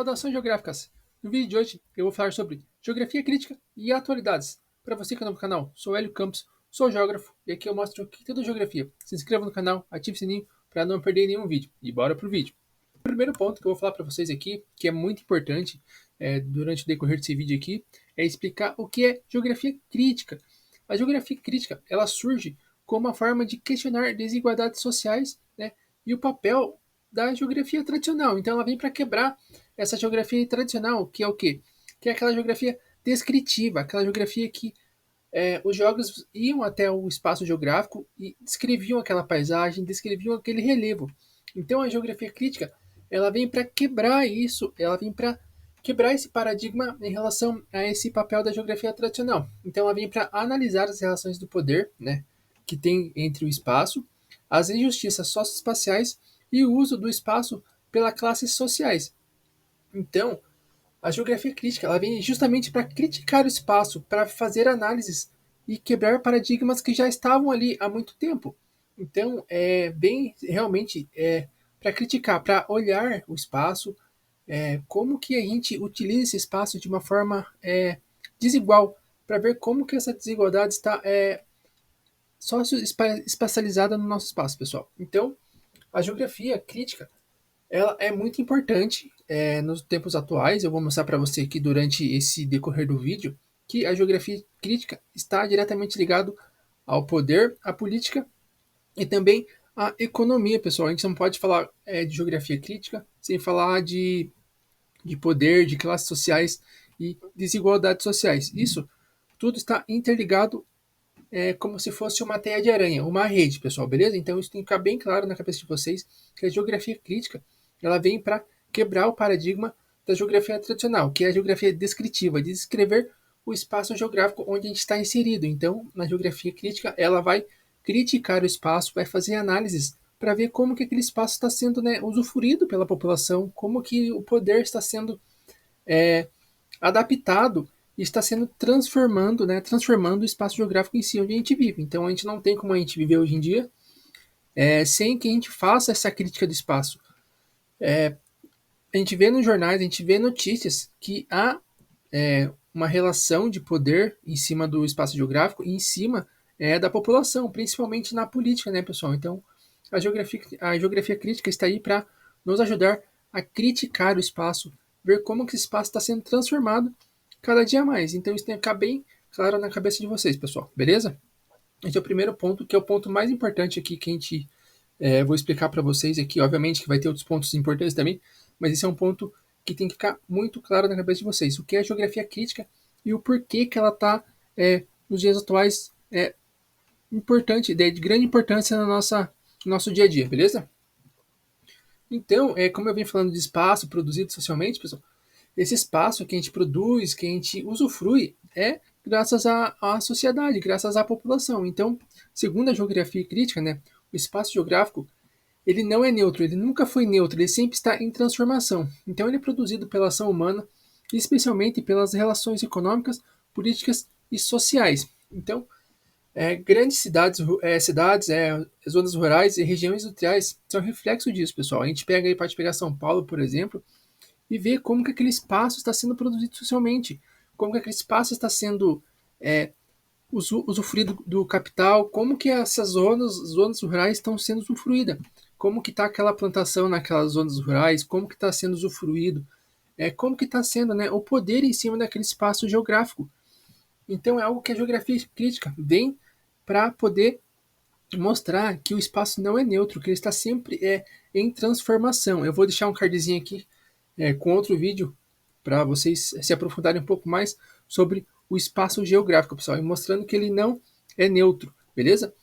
Saudações geográficas! No vídeo de hoje eu vou falar sobre geografia crítica e atualidades. Para você que é novo no canal, sou Hélio Campos, sou geógrafo e aqui eu mostro o que tudo é geografia. Se inscreva no canal, ative o sininho para não perder nenhum vídeo. E bora pro vídeo. O primeiro ponto que eu vou falar para vocês aqui, que é muito importante durante o decorrer desse vídeo aqui, é explicar o que é geografia crítica. A geografia crítica ela surge como uma forma de questionar desigualdades sociais, né, e o papel da geografia tradicional. Então ela vem para quebrar essa geografia tradicional, que é o quê? Que é aquela geografia descritiva, aquela geografia que os geógrafos iam até o espaço geográfico e descreviam aquela paisagem, descreviam aquele relevo. Então a geografia crítica, ela vem para quebrar isso, ela vem para quebrar esse paradigma em relação a esse papel da geografia tradicional. Então ela vem para analisar as relações do poder, né, que tem entre o espaço, as injustiças socioespaciais e o uso do espaço pelas classes sociais. Então, a geografia crítica ela vem justamente para criticar o espaço, para fazer análises e quebrar paradigmas que já estavam ali há muito tempo. Então, bem realmente para criticar, para olhar o espaço, como que a gente utiliza esse espaço de uma forma desigual, para ver como que essa desigualdade está sócio-espacializada no nosso espaço, pessoal. Então, a geografia crítica ela é muito importante nos tempos atuais. Eu vou mostrar para você aqui durante esse decorrer do vídeo que a geografia crítica está diretamente ligado ao poder, à política e também à economia, pessoal. A gente não pode falar de geografia crítica sem falar de poder, de classes sociais e desigualdades sociais. Isso tudo está interligado como se fosse uma teia de aranha, uma rede, pessoal, beleza? Então isso tem que ficar bem claro na cabeça de vocês que a geografia crítica ela vem para quebrar o paradigma da geografia tradicional, que é a geografia descritiva, de descrever o espaço geográfico onde a gente está inserido. Então, na geografia crítica, ela vai criticar o espaço, vai fazer análises para ver como que aquele espaço está sendo usufruído pela população, como que o poder está sendo adaptado e está sendo transformando o espaço geográfico em si onde a gente vive. Então a gente não tem como a gente viver hoje em dia sem que a gente faça essa crítica do espaço. A gente vê nos jornais, a gente vê notícias que há uma relação de poder em cima do espaço geográfico e em cima da população, principalmente na política, né, pessoal? Então a geografia crítica está aí para nos ajudar a criticar o espaço, ver como que esse espaço está sendo transformado cada dia mais. Então isso tem que ficar bem claro na cabeça de vocês, pessoal, beleza? Esse é o primeiro ponto, que é o ponto mais importante aqui que a gente vou explicar para vocês aqui. Obviamente que vai ter outros pontos importantes também, mas esse é um ponto que tem que ficar muito claro na cabeça de vocês. O que é geografia crítica e o porquê que ela está nos dias atuais importante, de grande importância no nosso dia a dia, beleza? Então, como eu venho falando de espaço produzido socialmente, pessoal, esse espaço que a gente produz, que a gente usufrui, é graças à sociedade, graças à população. Então, segundo a geografia crítica, né, o espaço geográfico ele não é neutro, ele nunca foi neutro, ele sempre está em transformação. Então, ele é produzido pela ação humana, especialmente pelas relações econômicas, políticas e sociais. Então, grandes zonas rurais e regiões industriais são reflexo disso, pessoal. A gente pode pegar São Paulo, por exemplo, e ver como que aquele espaço está sendo produzido socialmente, como que aquele espaço está sendo usufruído do capital, como que essas zonas rurais estão sendo usufruídas, como que está aquela plantação naquelas zonas rurais, como que está sendo usufruído, como que está sendo o poder em cima daquele espaço geográfico. Então é algo que a geografia crítica vem para poder mostrar que o espaço não é neutro, que ele está sempre em transformação. Eu vou deixar um cardzinho aqui com outro vídeo para vocês se aprofundarem um pouco mais sobre o espaço geográfico, pessoal, e mostrando que ele não é neutro, beleza?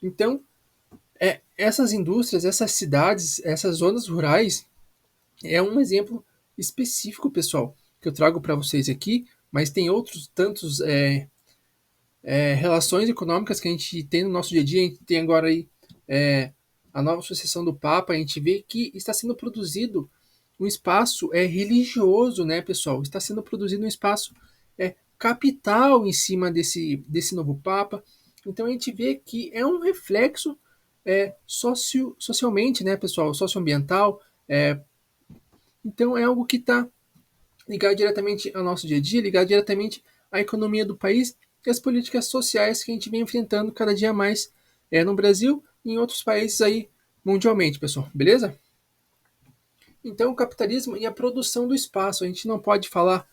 Então, essas indústrias, essas cidades, essas zonas rurais é um exemplo específico, pessoal, que eu trago para vocês aqui, mas tem outros tantos relações econômicas que a gente tem no nosso dia a dia. A gente tem agora aí a nova sucessão do Papa, a gente vê que está sendo produzido um espaço religioso, né, pessoal? Está sendo produzido um espaço capital em cima desse novo Papa. Então a gente vê que é um reflexo socialmente, né, pessoal? Socioambiental. Então é algo que está ligado diretamente ao nosso dia a dia, ligado diretamente à economia do país e às políticas sociais que a gente vem enfrentando cada dia mais no Brasil e em outros países aí mundialmente, pessoal, beleza? Então, o capitalismo e a produção do espaço. A gente não pode falar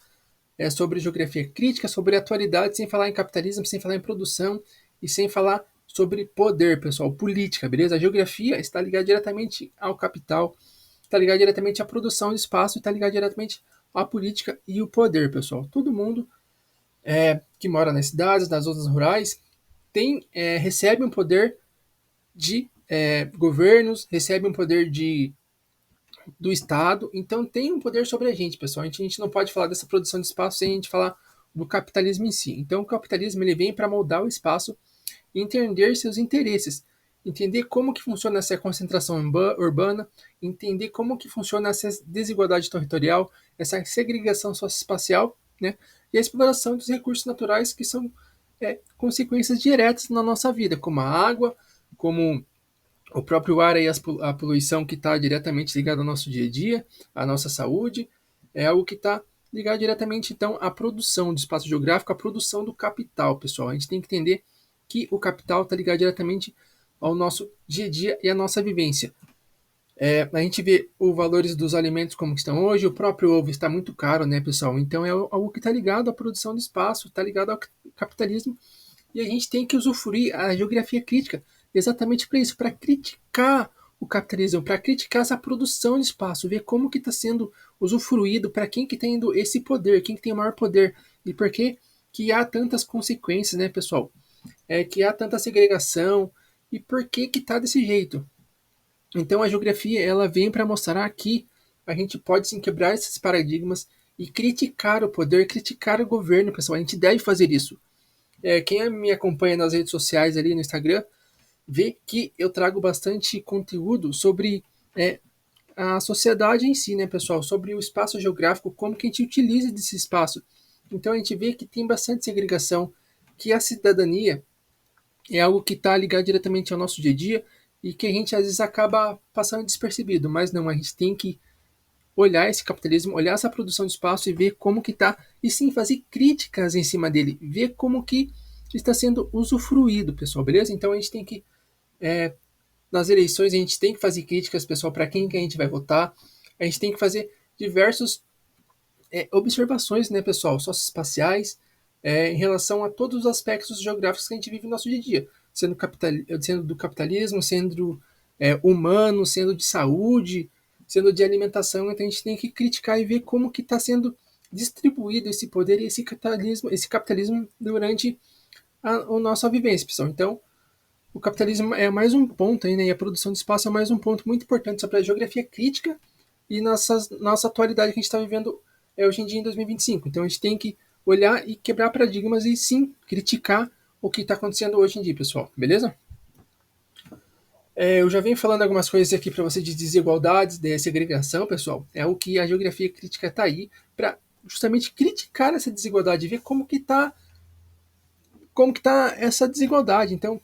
sobre geografia crítica, sobre atualidade, sem falar em capitalismo, sem falar em produção e sem falar sobre poder, pessoal, política, beleza? A geografia está ligada diretamente ao capital, está ligada diretamente à produção de espaço, está ligada diretamente à política e o poder, pessoal. Todo mundo que mora nas cidades, nas zonas rurais, recebe um poder de governos, recebe um poder do Estado, então tem um poder sobre a gente, pessoal. A gente não pode falar dessa produção de espaço sem a gente falar do capitalismo em si. Então, o capitalismo ele vem para moldar o espaço e entender seus interesses, entender como que funciona essa concentração urbana, entender como que funciona essa desigualdade territorial, essa segregação socioespacial, né? E a exploração dos recursos naturais que são consequências diretas na nossa vida, como a água, como o próprio ar e a poluição que está diretamente ligada ao nosso dia a dia, à nossa saúde, é algo que está ligado diretamente, então, à produção do espaço geográfico, à produção do capital, pessoal. A gente tem que entender que o capital está ligado diretamente ao nosso dia a dia e à nossa vivência. A gente vê os valores dos alimentos como estão hoje, o próprio ovo está muito caro, né, pessoal? Então, é algo que está ligado à produção do espaço, está ligado ao capitalismo, e a gente tem que usufruir a geografia crítica exatamente para isso, para criticar o capitalismo, para criticar essa produção de espaço, ver como que está sendo usufruído, para quem que tem esse poder, quem que tem o maior poder, e por que há tantas consequências, né, pessoal? Que há tanta segregação, e por que está desse jeito. Então a geografia ela vem para mostrar que a gente pode sim quebrar esses paradigmas e criticar o poder, criticar o governo, pessoal. A gente deve fazer isso. Quem me acompanha nas redes sociais ali no Instagram vê que eu trago bastante conteúdo sobre a sociedade em si, né, pessoal? Sobre o espaço geográfico, como que a gente utiliza desse espaço. Então a gente vê que tem bastante segregação, que a cidadania é algo que está ligado diretamente ao nosso dia a dia e que a gente às vezes acaba passando despercebido, mas não, a gente tem que olhar esse capitalismo, olhar essa produção de espaço e ver como que está, e sim fazer críticas em cima dele, ver como que está sendo usufruído, pessoal, beleza? Então a gente tem que, nas eleições, a gente tem que fazer críticas, pessoal, para quem que a gente vai votar, a gente tem que fazer diversos observações, né, pessoal, socioespaciais, em relação a todos os aspectos geográficos que a gente vive no nosso dia a dia, sendo do capitalismo, sendo humano, sendo de saúde, sendo de alimentação. Então a gente tem que criticar e ver como que está sendo distribuído esse poder e esse capitalismo durante a nossa vivência, pessoal. Então, o capitalismo é mais um ponto aí, né? E a produção de espaço é mais um ponto muito importante sobre a geografia crítica e nossa atualidade que a gente está vivendo hoje em dia em 2025. Então a gente tem que olhar e quebrar paradigmas e sim criticar o que está acontecendo hoje em dia, pessoal. Beleza? Eu já venho falando algumas coisas aqui para você de desigualdades, de segregação, pessoal. É o que a geografia crítica está aí para justamente criticar essa desigualdade, ver como que tá essa desigualdade. Então,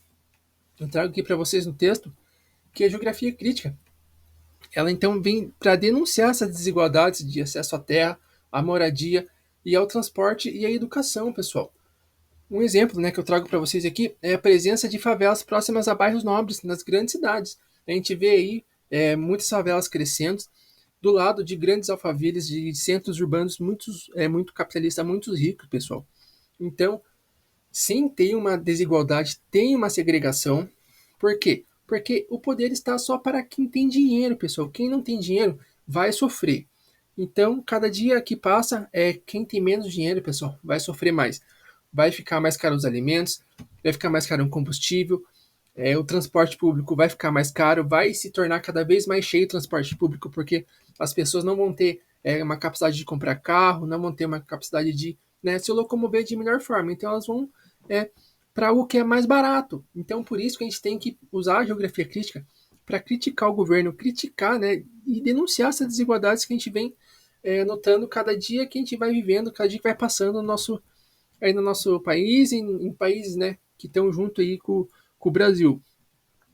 eu trago aqui para vocês no texto que a geografia crítica, ela então vem para denunciar essas desigualdades de acesso à terra, à moradia e ao transporte e à educação, pessoal. Um exemplo, né, que eu trago para vocês aqui é a presença de favelas próximas a bairros nobres nas grandes cidades. A gente vê aí muitas favelas crescendo do lado de grandes alfavilhas, de centros urbanos muito capitalistas, muito ricos, pessoal. Então, sim, tem uma desigualdade, tem uma segregação. Por quê? Porque o poder está só para quem tem dinheiro, pessoal. Quem não tem dinheiro vai sofrer. Então, cada dia que passa, quem tem menos dinheiro, pessoal, vai sofrer mais. Vai ficar mais caro os alimentos, vai ficar mais caro o combustível, o transporte público vai ficar mais caro, vai se tornar cada vez mais cheio o transporte público, porque as pessoas não vão ter uma capacidade de comprar carro, não vão ter uma capacidade de se locomover de melhor forma. Então, elas vão para algo que é mais barato. Então, por isso que a gente tem que usar a geografia crítica para criticar o governo, criticar, né, e denunciar essas desigualdades que a gente vem notando cada dia que a gente vai vivendo, cada dia que vai passando no nosso país, em países, né, que estão junto aí com o Brasil.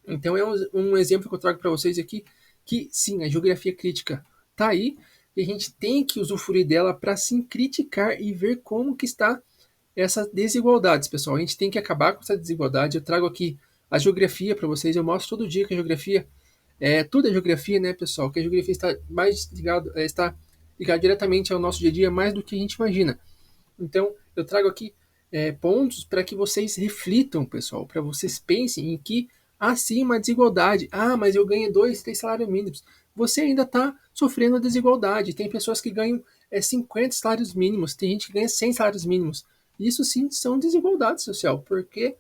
Então, é um exemplo que eu trago para vocês aqui, que sim, a geografia crítica está aí, e a gente tem que usufruir dela para sim criticar e ver como que está essas desigualdades, pessoal. A gente tem que acabar com essa desigualdade. Eu trago aqui a geografia para vocês, eu mostro todo dia que a geografia tudo é geografia, né, pessoal? Que a geografia está mais ligado, está ligado diretamente ao nosso dia a dia mais do que a gente imagina. Então, eu trago aqui pontos para que vocês reflitam, pessoal, para vocês pensem em que há sim uma desigualdade. Ah, mas eu ganho 2, 3 salários mínimos. Você ainda está sofrendo a desigualdade. Tem pessoas que ganham 50 salários mínimos, tem gente que ganha 100 salários mínimos. Isso sim são desigualdades social, porque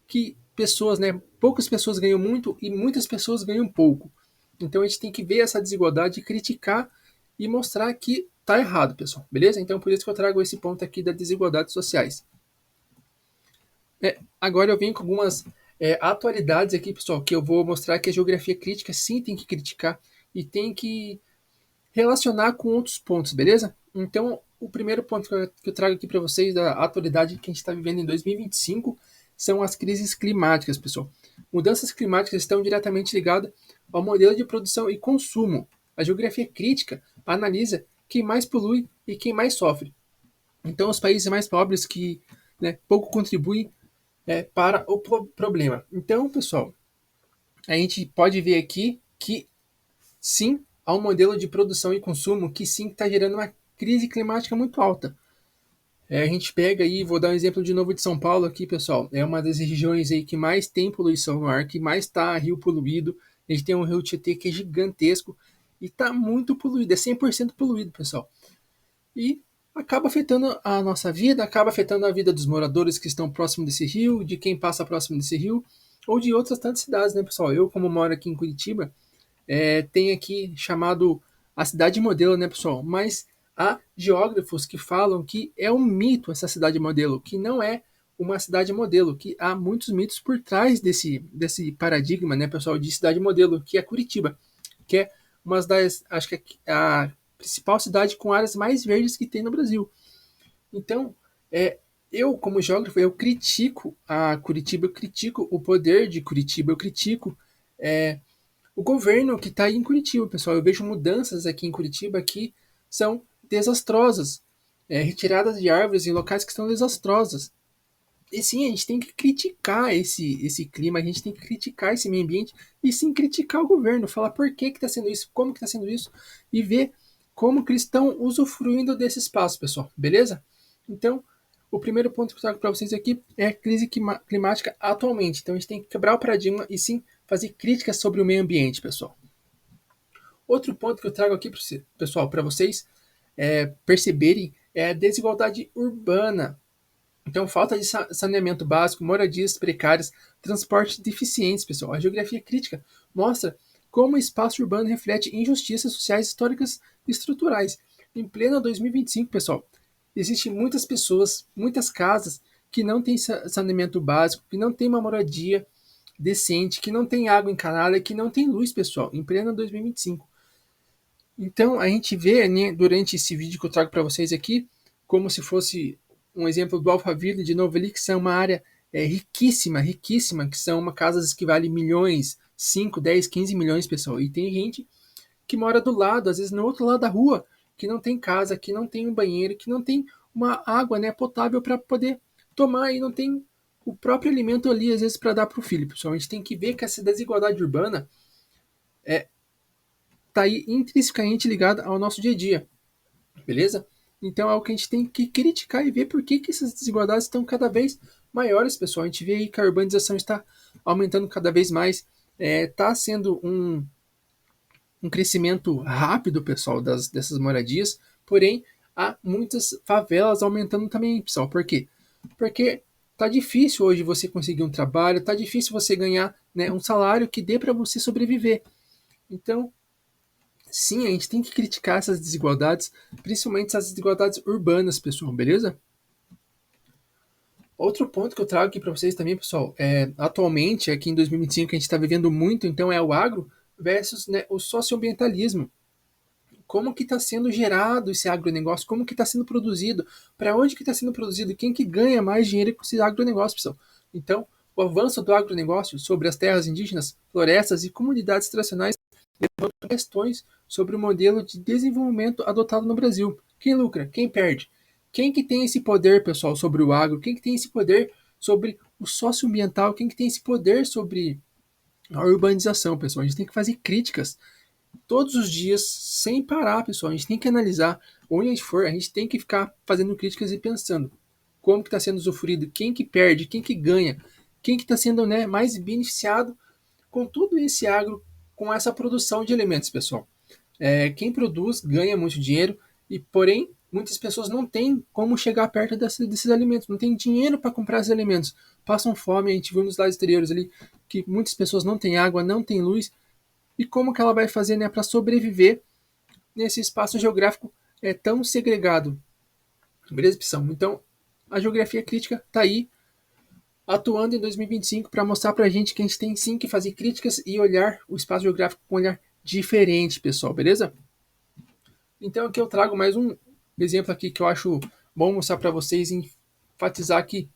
que pessoas, né, poucas pessoas ganham muito e muitas pessoas ganham pouco. Então a gente tem que ver essa desigualdade, criticar e mostrar que tá errado, pessoal. Beleza? Então por isso que eu trago esse ponto aqui das desigualdades sociais. Agora eu venho com algumas atualidades aqui, pessoal, que eu vou mostrar que a geografia crítica sim tem que criticar e tem que relacionar com outros pontos, beleza? Então, o primeiro ponto que eu trago aqui para vocês da atualidade que a gente está vivendo em 2025 são as crises climáticas, pessoal. Mudanças climáticas estão diretamente ligadas ao modelo de produção e consumo. A geografia crítica analisa quem mais polui e quem mais sofre. Então, os países mais pobres que pouco contribuem para o problema. Então, pessoal, a gente pode ver aqui que sim, há um modelo de produção e consumo que sim está gerando uma crise climática muito alta. A gente pega aí, vou dar um exemplo de novo de São Paulo aqui, pessoal. É uma das regiões aí que mais tem poluição no ar, que mais está rio poluído. A gente tem um rio Tietê que é gigantesco e está muito poluído, é 100% poluído, pessoal. E acaba afetando a nossa vida, acaba afetando a vida dos moradores que estão próximo desse rio, de quem passa próximo desse rio, ou de outras tantas cidades, né, pessoal? Eu, como moro aqui em Curitiba, tem aqui chamado a cidade modelo, né, pessoal? Mas há geógrafos que falam que é um mito essa cidade modelo, que não é uma cidade modelo, que há muitos mitos por trás desse paradigma, né, pessoal, de cidade modelo, que é Curitiba, que é uma das, acho que é a principal cidade com áreas mais verdes que tem no Brasil. Então, eu, como geógrafo, eu critico a Curitiba, eu critico o poder de Curitiba, eu critico o governo que está aí em Curitiba, pessoal. Eu vejo mudanças aqui em Curitiba que são desastrosas. Retiradas de árvores em locais que são desastrosas. E sim, a gente tem que criticar esse clima, a gente tem que criticar esse meio ambiente e sim criticar o governo, falar por que está sendo isso, como que está sendo isso e ver como que eles estão usufruindo desse espaço, pessoal. Beleza? Então, o primeiro ponto que eu trago para vocês aqui é a crise climática atualmente. Então, a gente tem que quebrar o paradigma e sim fazer críticas sobre o meio ambiente, pessoal. Outro ponto que eu trago aqui, pessoal, para vocês perceberem é a desigualdade urbana. Então, falta de saneamento básico, moradias precárias, transportes deficientes, pessoal. A geografia crítica mostra como o espaço urbano reflete injustiças sociais, históricas e estruturais. Em pleno 2025, pessoal, existem muitas pessoas, muitas casas que não têm saneamento básico, que não têm uma moradia decente, que não tem água encanada, que não tem luz, pessoal, em pleno 2025. Então, a gente vê, né, durante esse vídeo que eu trago para vocês aqui, como se fosse um exemplo do Alphaville, de novo ali, que são uma área riquíssima, riquíssima, que são uma casas que valem milhões, 5, 10, 15 milhões, pessoal. E tem gente que mora do lado, às vezes no outro lado da rua, que não tem casa, que não tem um banheiro, que não tem uma água, né, potável para poder tomar e não tem o próprio alimento ali, às vezes, para dar para o filho, pessoal. A gente tem que ver que essa desigualdade urbana está aí intrinsecamente ligada ao nosso dia a dia, beleza? Então é o que a gente tem que criticar e ver por que essas desigualdades estão cada vez maiores, pessoal. A gente vê aí que a urbanização está aumentando cada vez mais, está sendo um crescimento rápido, pessoal, dessas moradias, porém há muitas favelas aumentando também, pessoal. Por quê? Porque tá difícil hoje você conseguir um trabalho, tá difícil você ganhar, né, um salário que dê para você sobreviver. Então, sim, a gente tem que criticar essas desigualdades, principalmente essas desigualdades urbanas, pessoal, beleza? Outro ponto que eu trago aqui para vocês também, pessoal, atualmente, aqui em 2025, a gente está vivendo muito, então é o agro versus, né, o socioambientalismo. Como que está sendo gerado esse agronegócio, como que está sendo produzido, para onde que está sendo produzido, quem que ganha mais dinheiro com esse agronegócio, pessoal. Então, o avanço do agronegócio sobre as terras indígenas, florestas e comunidades tradicionais levantando questões sobre o modelo de desenvolvimento adotado no Brasil. Quem lucra? Quem perde? Quem que tem esse poder, pessoal, sobre o agro? Quem que tem esse poder sobre o socioambiental? Quem que tem esse poder sobre a urbanização, pessoal? A gente tem que fazer críticas todos os dias, sem parar, pessoal. A gente tem que analisar onde a gente for, a gente tem que ficar fazendo críticas e pensando como que está sendo usufruído, quem que perde, quem que ganha, quem que está sendo, né, mais beneficiado com tudo esse agro, com essa produção de alimentos, pessoal. Quem produz ganha muito dinheiro, e porém muitas pessoas não têm como chegar perto desses alimentos, não tem dinheiro para comprar esses alimentos, passam fome. A gente viu nos lados exteriores ali que muitas pessoas não têm água, não têm luz, e como que ela vai fazer, né, para sobreviver nesse espaço geográfico tão segregado. Beleza, pessoal? Então, a geografia crítica está aí, atuando em 2025 para mostrar para a gente que a gente tem sim que fazer críticas e olhar o espaço geográfico com um olhar diferente, pessoal, beleza? Então aqui eu trago mais um exemplo aqui que eu acho bom mostrar para vocês e enfatizar aqui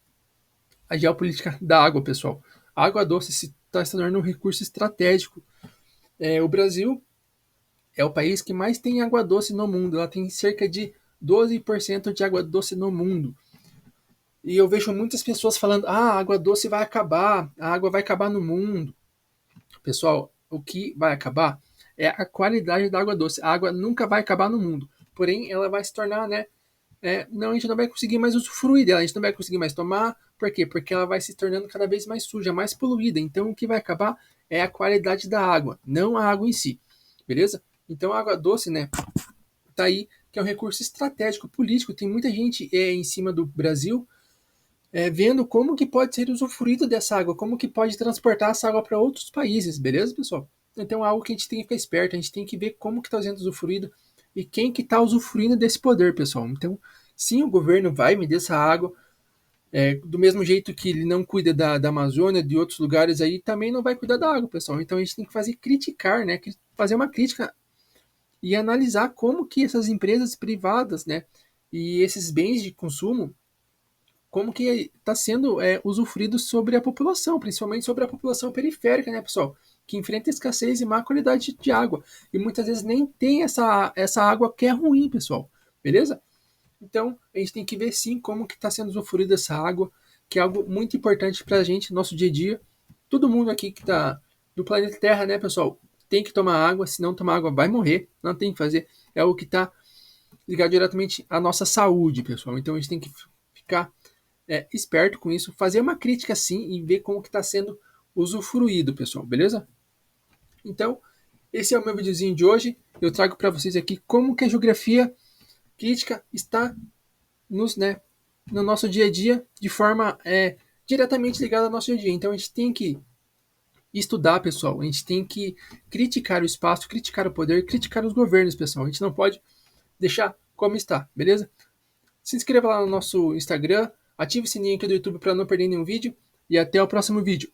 a geopolítica da água, pessoal. A água doce está se tornando um recurso estratégico. O Brasil é o país que mais tem água doce no mundo. Ela tem cerca de 12% de água doce no mundo. E eu vejo muitas pessoas falando: a água doce vai acabar, a água vai acabar no mundo. Pessoal, o que vai acabar é a qualidade da água doce. A água nunca vai acabar no mundo, porém ela vai se tornar, né? Não, a gente não vai conseguir mais usufruir dela, a gente não vai conseguir mais tomar. Por quê? Porque ela vai se tornando cada vez mais suja, mais poluída. Então o que vai acabar é a qualidade da água, não a água em si. Beleza? Então a água doce, né? Tá aí, que é um recurso estratégico político. Tem muita gente em cima do Brasil vendo como que pode ser usufruído dessa água, como que pode transportar essa água para outros países, beleza, pessoal? Então é algo que a gente tem que ficar esperto, a gente tem que ver como que está sendo usufruído e quem que está usufruindo desse poder, pessoal. Então, sim, o governo vai medir essa água, do mesmo jeito que ele não cuida da Amazônia, de outros lugares aí, também não vai cuidar da água, pessoal. Então a gente tem que criticar, né? Fazer uma crítica e analisar como que essas empresas privadas, né? E esses bens de consumo, como que está sendo usufruído sobre a população, principalmente sobre a população periférica, né, pessoal? Que enfrenta escassez e má qualidade de água. E muitas vezes nem tem essa água que é ruim, pessoal. Beleza? Então, a gente tem que ver sim como que está sendo usufruída essa água, que é algo muito importante para a gente, nosso dia a dia. Todo mundo aqui que está do planeta Terra, né, pessoal, tem que tomar água. Se não tomar água, vai morrer. Não tem que fazer. É algo que está ligado diretamente à nossa saúde, pessoal. Então, a gente tem que ficar esperto com isso, fazer uma crítica sim e ver como que está sendo usufruído, pessoal, beleza? Então, esse é o meu videozinho de hoje. Eu trago para vocês aqui como que a geografia crítica está né, no nosso dia a dia de forma diretamente ligada ao nosso dia a dia. Então, a gente tem que estudar, pessoal. A gente tem que criticar o espaço, criticar o poder, criticar os governos, pessoal. A gente não pode deixar como está, beleza? Se inscreva lá no nosso Instagram, ative o sininho aqui do YouTube para não perder nenhum vídeo e até o próximo vídeo.